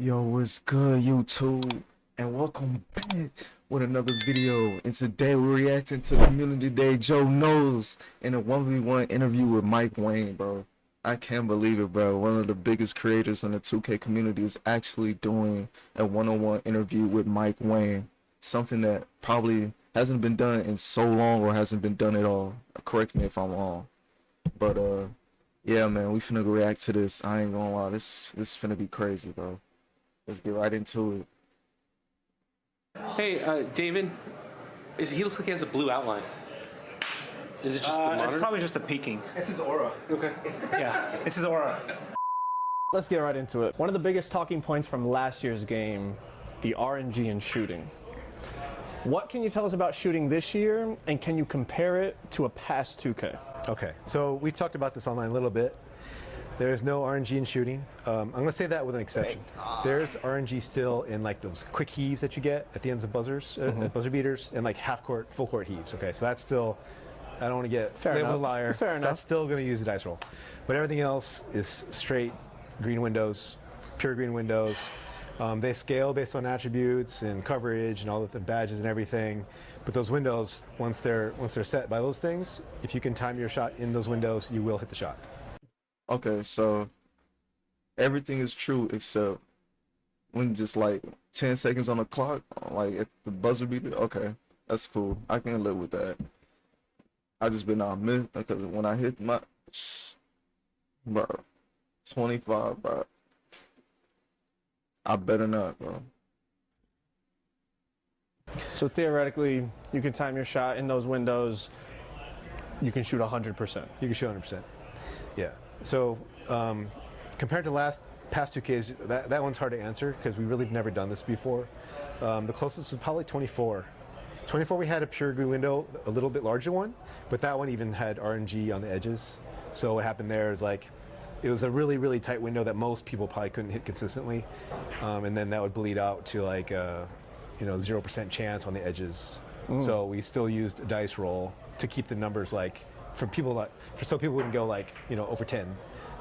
Yo, what's good, YouTube? And welcome back with another video. And today we're reacting to Community Day Joeknows in a 1v1 interview with Wang, bro. I can't believe it, bro. One of the biggest creators in the 2K community is actually doing a one-on-one interview with Wang. Something that probably hasn't been done in so long or hasn't been done at all. Correct me if I'm wrong. But yeah, man, we finna go react to this. I ain't gonna lie, this finna be crazy, bro. Let's get right into it. Hey, David, he looks like he has a blue outline. Is it just the monitor? It's probably just the peaking. It's his aura. Okay. Yeah, it's his aura. Let's get right into it. One of the biggest talking points from last year's game, the RNG in shooting. What can you tell us about shooting this year, and can you compare it to a past 2K? Okay, so we talked about this online a little bit. There's no RNG in shooting. I'm going to say that with an exception. There's RNG still in like those quick heaves that you get at the ends of buzzers, buzzer beaters, and like half court, full court heaves. Okay, so that's still, I don't want to get labeled a liar. Fair enough. That's still going to use a dice roll. But everything else is straight green windows, pure green windows. They scale based on attributes and coverage and all of the badges and everything. But those windows, once they're set by those things, if you can time your shot in those windows, you will hit the shot. Okay, so everything is true except when just like 10 seconds on the clock, like at the buzzer beater. Okay, that's cool. I can live with that. I just been on mid because when I hit my bro 25, bro, I better not, bro. So theoretically, you can time your shot in those windows. You can shoot 100%. You can shoot 100%. Yeah. So compared to past 2Ks, that one's hard to answer because we really have never done this before. The closest was probably 24. 24 we had a pure green window, a little bit larger one, but that one even had RNG on the edges. So what happened there is like, it was a really, really tight window that most people probably couldn't hit consistently. And then that would bleed out to like, 0% chance on the edges. So we still used a dice roll to keep the numbers like, so people wouldn't go like, over 10.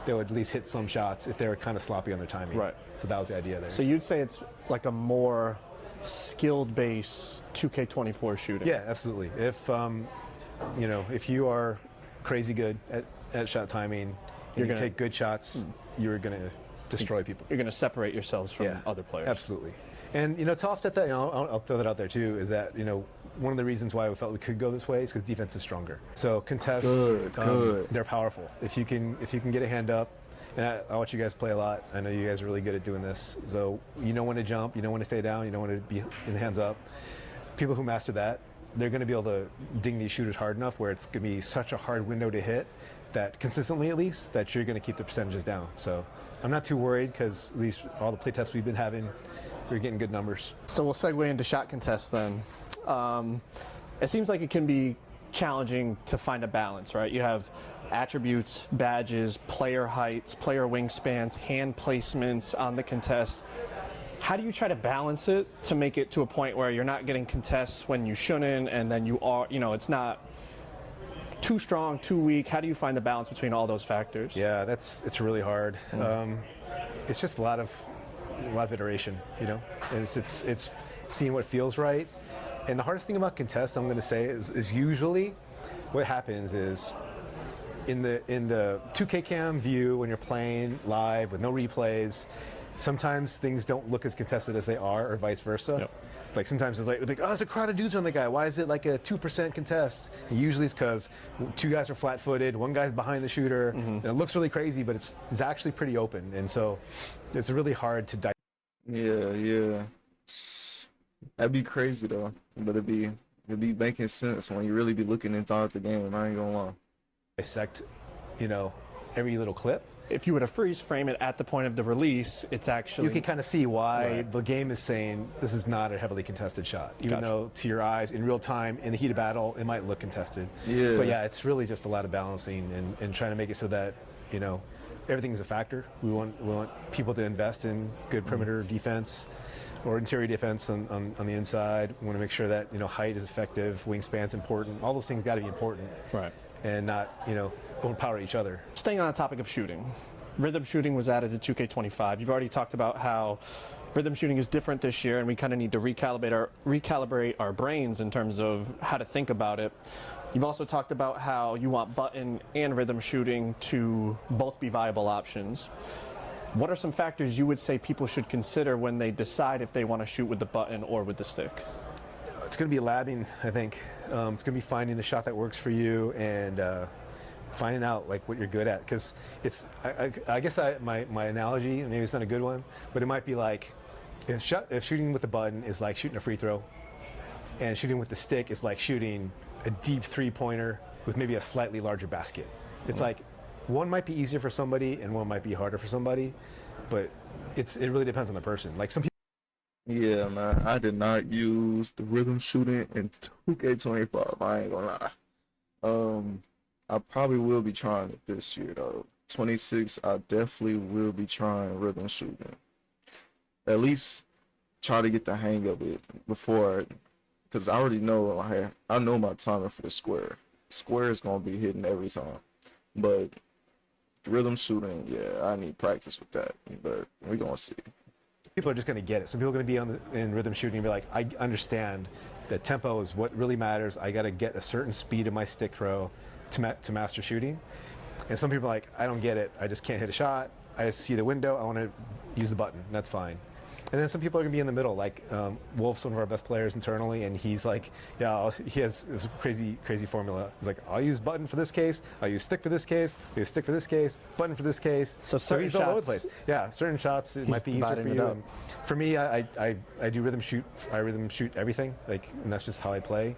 They would at least hit some shots if they were kind of sloppy on their timing. Right. So that was the idea there. So you'd say it's like a more skilled-based 2K24 shooting? Yeah, absolutely. If you are crazy good at shot timing, and you take good shots, you're going to destroy people. You're going to separate yourselves from other players. Absolutely. And to offset that, I'll throw that out there too, is that one of the reasons why we felt we could go this way is because defense is stronger. So contests, they're powerful. If you can get a hand up, and I watch you guys play a lot. I know you guys are really good at doing this. So you know when to jump, you know when to stay down, you know when to be in hands up. People who master that, they're going to be able to ding these shooters hard enough where it's going to be such a hard window to hit that consistently at least that you're going to keep the percentages down. So I'm not too worried because at least all the play tests we've been having, we're getting good numbers. So we'll segue into shot contests then. It seems like it can be challenging to find a balance, right? You have attributes, badges, player heights, player wingspans, hand placements on the contest. How do you try to balance it to make it to a point where you're not getting contests when you shouldn't, and then you are, it's not too strong, too weak? How do you find the balance between all those factors? Yeah, it's really hard. It's just a lot of iteration, and it's seeing what feels right. And the hardest thing about contests, I'm going to say, is usually what happens is in the 2K cam view when you're playing live with no replays, sometimes things don't look as contested as they are, or vice versa. Yep. Like sometimes it's like, oh, there's a crowd of dudes on the guy. Why is it like a 2% contest? And usually it's because two guys are flat-footed, one guy's behind the shooter, and it looks really crazy, but it's actually pretty open. And so it's really hard to Yeah. That'd be crazy though, but it'd be making sense when you really be looking inside the game. I ain't gonna lie. dissect, every little clip. If you were to freeze frame it at the point of the release, it's actually... You can kind of see why the game is saying this is not a heavily contested shot. Even though to your eyes, in real time, in the heat of battle, it might look contested. Yeah. But yeah, it's really just a lot of balancing and trying to make it so that, everything is a factor. We want people to invest in good perimeter defense or interior defense on the inside. We want to make sure that, height is effective, wingspan's important. All those things got to be important. Right. And not, overpower each other. Staying on the topic of shooting, rhythm shooting was added to 2K25. You've already talked about how rhythm shooting is different this year, and we kind of need to recalibrate our brains in terms of how to think about it. You've also talked about how you want button and rhythm shooting to both be viable options. What are some factors you would say people should consider when they decide if they want to shoot with the button or with the stick? It's going to be labbing, I think. It's going to be finding the shot that works for you and finding out like what you're good at. Because it's, I guess my analogy, maybe it's not a good one, but it might be like if shooting with the button is like shooting a free throw, and shooting with the stick is like shooting a deep three-pointer with maybe a slightly larger basket. It's like one might be easier for somebody and one might be harder for somebody, but it really depends on the person. Like some people. Yeah, man, I did not use the rhythm shooting in 2K25. I ain't gonna lie. I probably will be trying it this year though. 26, I definitely will be trying rhythm shooting. At least try to get the hang of it before, because I already know I know my timing for the square. Square is gonna be hitting every time, but rhythm shooting, yeah, I need practice with that. But we're gonna see. People are just going to get it. Some people are going to be in rhythm shooting and be like, I understand that tempo is what really matters. I got to get a certain speed in my stick throw to master shooting. And some people are like, I don't get it. I just can't hit a shot. I just see the window. I want to use the button. That's fine. And then some people are going to be in the middle, like Wolf's one of our best players internally, and he's like, yeah, he has this crazy formula. He's like, I'll use button for this case, I'll use stick for this case, I'll use stick for this case, button for this case. So he's all over the place. Yeah, certain shots it might be easier for you. And for me, I do rhythm shoot. I rhythm shoot everything, like, and that's just how I play.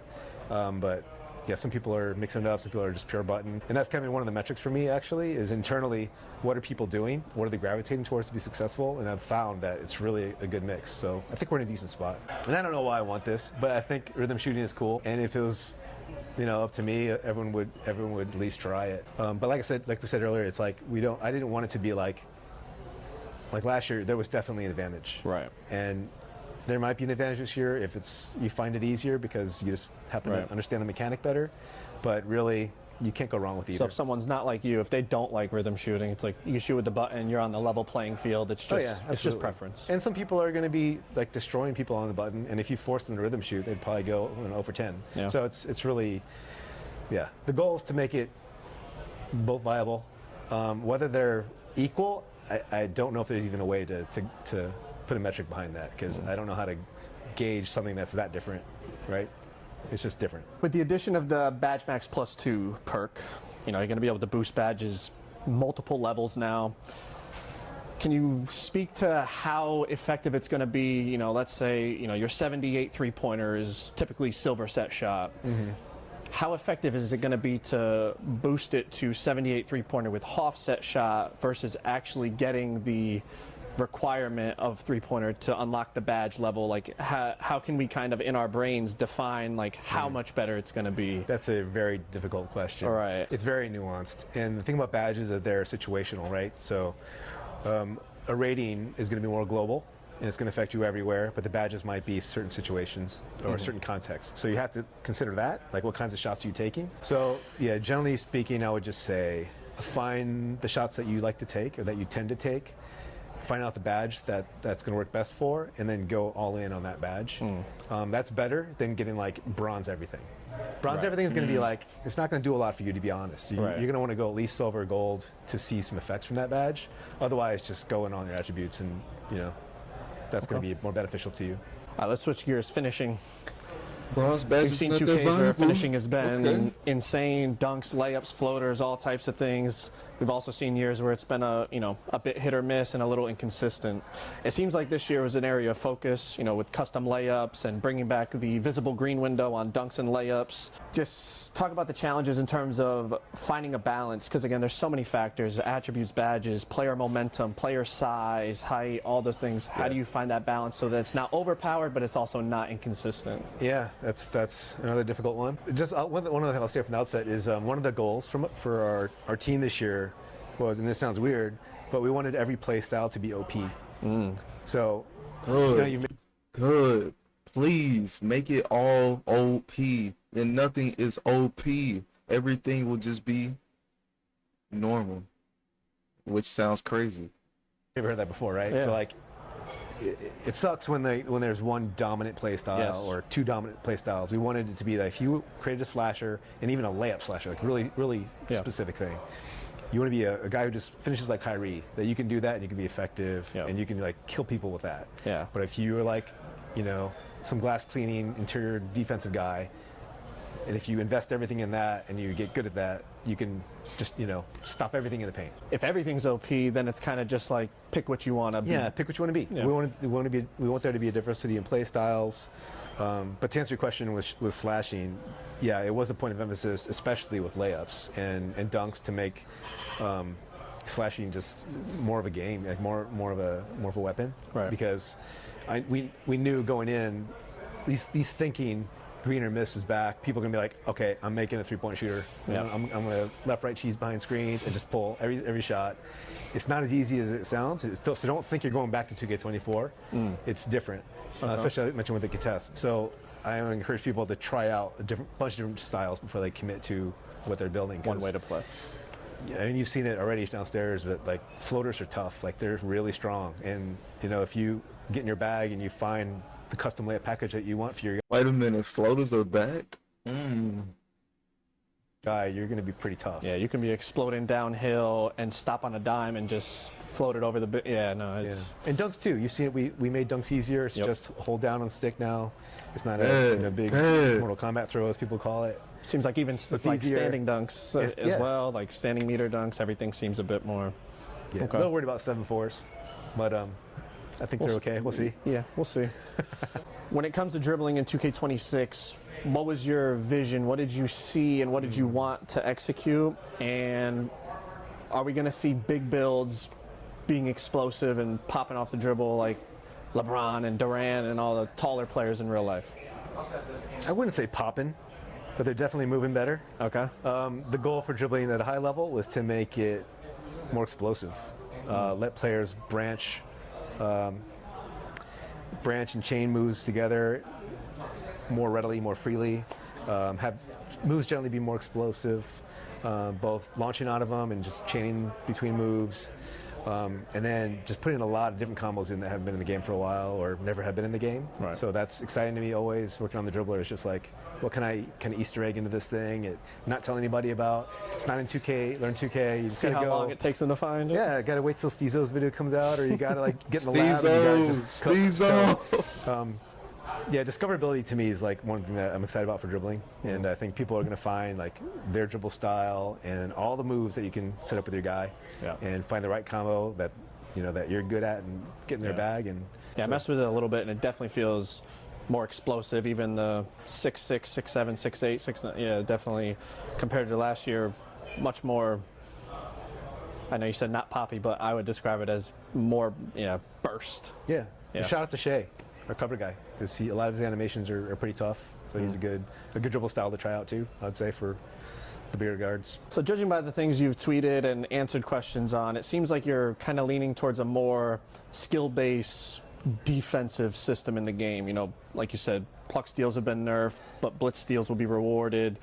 But yeah, some people are mixing it up, some people are just pure button. And that's kind of one of the metrics for me, actually, is internally, what are people doing? What are they gravitating towards to be successful? And I've found that it's really a good mix. So I think we're in a decent spot. And I don't know why I want this, but I think rhythm shooting is cool. And if it was, up to me, everyone would at least try it. But like we said earlier, it's like I didn't want it to be like last year, there was definitely an advantage. Right. And there might be an advantage this year if you find it easier because you just happen to understand the mechanic better. But really, you can't go wrong with either. So if someone's not like you, if they don't like rhythm shooting, it's like you shoot with the button, you're on the level playing field. It's just preference. And some people are going to be like destroying people on the button, and if you force them to rhythm shoot, they'd probably go 0 for 10. Yeah. So it's really, yeah. The goal is to make it both viable. Whether they're equal, I don't know if there's even a way to put a metric behind that, because I don't know how to gauge something that's that different, right? It's just different. With the addition of the Badge Max +2 perk, you're going to be able to boost badges multiple levels now. Can you speak to how effective it's going to be? Let's say, your 78 three-pointer is typically silver set shot. Mm-hmm. How effective is it going to be to boost it to 78 three-pointer with half set shot versus actually getting the requirement of three-pointer to unlock the badge level? Like, how can we kind of in our brains define like how much better it's going to be? That's a very difficult question. All right. It's very nuanced, and the thing about badges is that they're situational, right? So a rating is going to be more global and it's going to affect you everywhere, but the badges might be certain situations or certain contexts. So you have to consider that, like what kinds of shots are you taking? So yeah, generally speaking, I would just say find the shots that you like to take or that you tend to take, find out the badge that's going to work best for, and then go all in on that badge. That's better than getting like bronze everything. Bronze everything is going to be like, it's not going to do a lot for you, to be honest. You're going to want to go at least silver or gold to see some effects from that badge. Otherwise, just go in on your attributes, and that's going to be more beneficial to you. All right, let's switch gears. Finishing. Bronze badge. We've seen 2Ks where finishing has been insane. Dunks, layups, floaters, all types of things. We've also seen years where it's been a bit hit or miss and a little inconsistent. It seems like this year was an area of focus, with custom layups and bringing back the visible green window on dunks and layups. Just talk about the challenges in terms of finding a balance, because again, there's so many factors: attributes, badges, player momentum, player size, height, all those things. How do you find that balance so that it's not overpowered, but it's also not inconsistent? Yeah, that's another difficult one. Just one of the things I'll say from the outset is one of the goals for our team this year was, and this sounds weird, but we wanted every play style to be OP. So good. Please make it all OP. And nothing is OP. Everything will just be normal. which sounds crazy. You've heard that before, right? Yeah. So like, it sucks when there's one dominant play style Yes. or two dominant play styles. We wanted it to be that if you created a slasher and even a layup slasher, like really Yeah. specific thing, you want to be a guy who just finishes like Kyrie. That you can do that and you can be effective Yeah. and you can like kill people with that. Yeah. But if you were like, you know, some glass cleaning interior defensive guy, and if you invest everything in that and you get good at that, you can just, you know, stop everything in the paint. If everything's OP, then it's kind of just like pick what you want to be. Yeah, pick what you want to be. Yeah. We want there to be a diversity in play styles. But to answer your question with slashing, yeah, it was a point of emphasis, especially with layups and dunks, to make slashing just more of a game, like more of a weapon. Right. Because we knew going in, these thinking green or miss is back. People are gonna be like, okay, I'm making a 3-point shooter. You know, I'm gonna left, right, cheese behind screens and just pull every shot. It's not as easy as it sounds. So don't think you're going back to 2K24. It's different, especially I mentioned with the contest. So I encourage people to try out a bunch of different styles before they commit to what they're building. One way to play. Yeah, I mean, you've seen it already downstairs, but like floaters are tough. Like they're really strong, and you know, if you get in your bag and you find the custom layup package that you want for your Wait a minute, floaters are back? guy, you're going to be pretty tough. Yeah, you can be exploding downhill and stop on a dime and just float it over the bit. Yeah, no, Yeah. it's And dunks too. You see it. We made dunks easier. It's Yep. just hold down on the stick now. It's not Good, a big good. Mortal Kombat throw, as people call it. seems like even like easier. standing dunks It's- as yeah. well, like standing meter dunks. Everything seems a bit more. Yeah. Okay. A little worried about 7-4s, but I think they're okay. We'll see. Yeah, we'll see. When it comes to dribbling in 2K26, what was your vision? What did you see and what did you want to execute? And are we going to see big builds being explosive and popping off the dribble like LeBron and Durant and all the taller players in real life? I wouldn't say popping, but they're definitely moving better. Okay. The goal for dribbling at a high level was to make it more explosive. Let players branch and chain moves together more readily, more freely. Have moves generally be more explosive, both launching out of them and just chaining between moves. And then just putting a lot of different combos in that haven't been in the game for a while or never have been in the game. Right. So that's exciting to me always. Working on the dribbler is just like, what can I Easter egg into this thing? Not tell anybody about. It's not in 2K. Learn 2K. You just See gotta how go. long it takes them to find it? Yeah, gotta wait till Steezo's video comes out, or you gotta like get in the lab. And you gotta just cook. Steezo! Yeah, discoverability to me is like one thing that I'm excited about for dribbling, and I think people are going to find like their dribble style and all the moves that you can set up with your guy, Yeah. and find the right combo that that you're good at and get in their bag. And Yeah, I messed with it a little bit, and it definitely feels more explosive. Even the 6'6", 6'7", 6'8", 6'9", yeah, definitely compared to last year, much more. I know you said not poppy, but I would describe it as more, burst. yeah. Yeah. Shout out to Shay, our cover guy, because a lot of his animations are pretty tough. So he's a good dribble style to try out too. I'd say for the bigger guards. So judging by the things you've tweeted and answered questions on, it seems like you're kind of leaning towards a more skill-based defensive system in the game. Like you said, pluck steals have been nerfed, but blitz steals will be rewarded.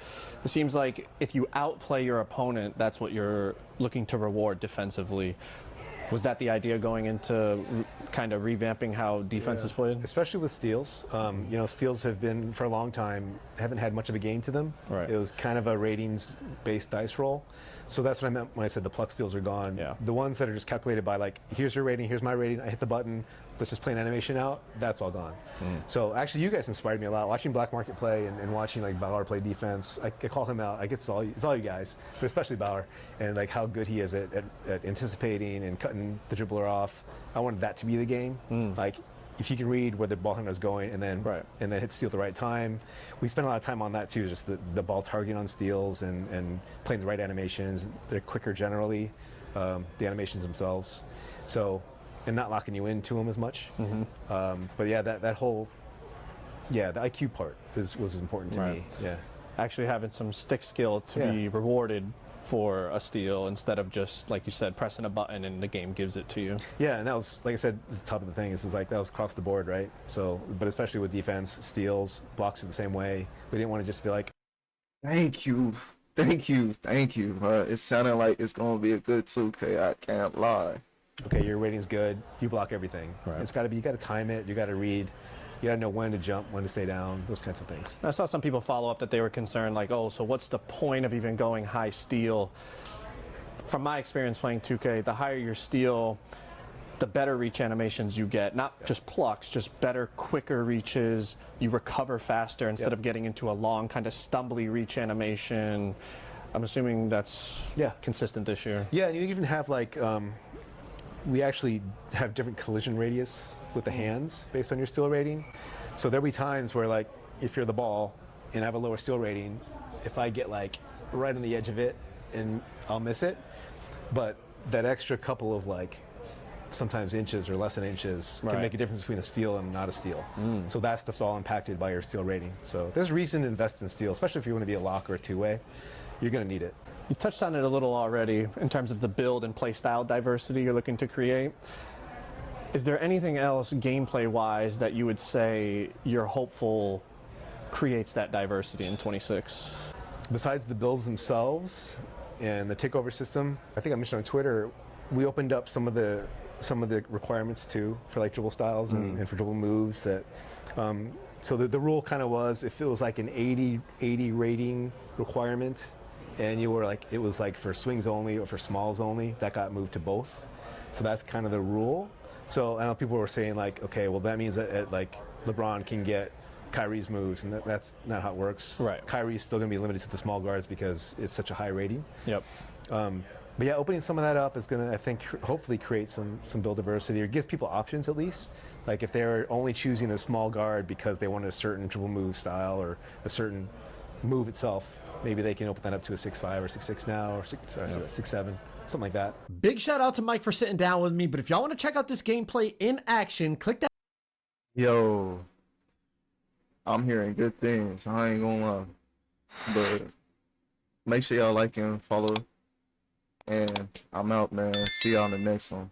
It seems like if you outplay your opponent, that's what you're looking to reward defensively. Was that the idea going into kind of revamping how defense is played? Especially with steals. Steals have been, for a long time, haven't had much of a game to them. Right. It was kind of a ratings-based dice roll. So that's what I meant when I said the pluck steals are gone. Yeah. The ones that are just calculated by like, here's your rating, here's my rating, I hit the button, let's just play an animation out, that's all gone. So actually you guys inspired me a lot. Watching Black Market play and watching like Bauer play defense, I call him out. I guess it's all you guys, but especially Bauer, and like how good he is at anticipating and cutting the dribbler off. I wanted that to be the game. Like, if you can read where the ball handler is going and then hit steal at the right time. We spend a lot of time on that too, just the ball targeting on steals and playing the right animations. They're quicker generally, the animations themselves. So, and not locking you into them as much. But yeah, that whole, the IQ part was important to me. Yeah. Actually having some stick skill to be rewarded for a steal instead of just, like you said, pressing a button and the game gives it to you. Yeah, and that was, like I said, the top of the thing is like that was across the board, right? So, but especially with defense, steals, blocks are the same way. We didn't want to just be like, Thank you. Thank you. It sounded like it's gonna be a good 2K. I can't lie. Okay, your rating's good. You block everything. Right. It's got to be. You got to time it. You got to read. You got to know when to jump, when to stay down. Those kinds of things. I saw some people follow up that they were concerned, like, oh, so what's the point of even going high steal? From my experience playing 2K, the higher your steal, the better reach animations you get. Not just plucks, just better, quicker reaches. You recover faster instead of getting into a long, kind of stumbly reach animation. I'm assuming that's consistent this year. Yeah, and you even have like, we actually have different collision radius with the hands based on your steal rating. So there'll be times where, like, if you're the ball and I have a lower steal rating, if I get like right on the edge of it, and I'll miss it. But that extra couple of like sometimes inches or less than inches can make a difference between a steal and not a steal. So that stuff's all impacted by your steal rating. So there's reason to invest in steal, especially if you want to be a lock or a two-way. You're going to need it. You touched on it a little already in terms of the build and play style diversity you're looking to create. Is there anything else gameplay-wise that you would say you're hopeful creates that diversity in 26? Besides the builds themselves and the takeover system, I think I mentioned on Twitter, we opened up some of the requirements too for like dribble styles and for dribble moves. That so the rule kind of was, if it was like an 80 rating requirement, and you were like, it was like for swings only or for smalls only, that got moved to both. So that's kind of the rule. So I know people were saying like, okay, well that means that like LeBron can get Kyrie's moves, and that's not how it works. Right. Kyrie's still going to be limited to the small guards because it's such a high rating. Yep. But yeah, opening some of that up is going to, I think, hopefully create some build diversity, or give people options at least. Like if they're only choosing a small guard because they want a certain dribble move style or a certain move itself, maybe they can open that up to a 6'5" or 6'6" now, or 6'7", something like that. Big shout out to Mike for sitting down with me. But if y'all want to check out this gameplay in action, click that. Yo, I'm hearing good things. I ain't gonna lie. But make sure y'all like and follow. And I'm out, man. See y'all in the next one.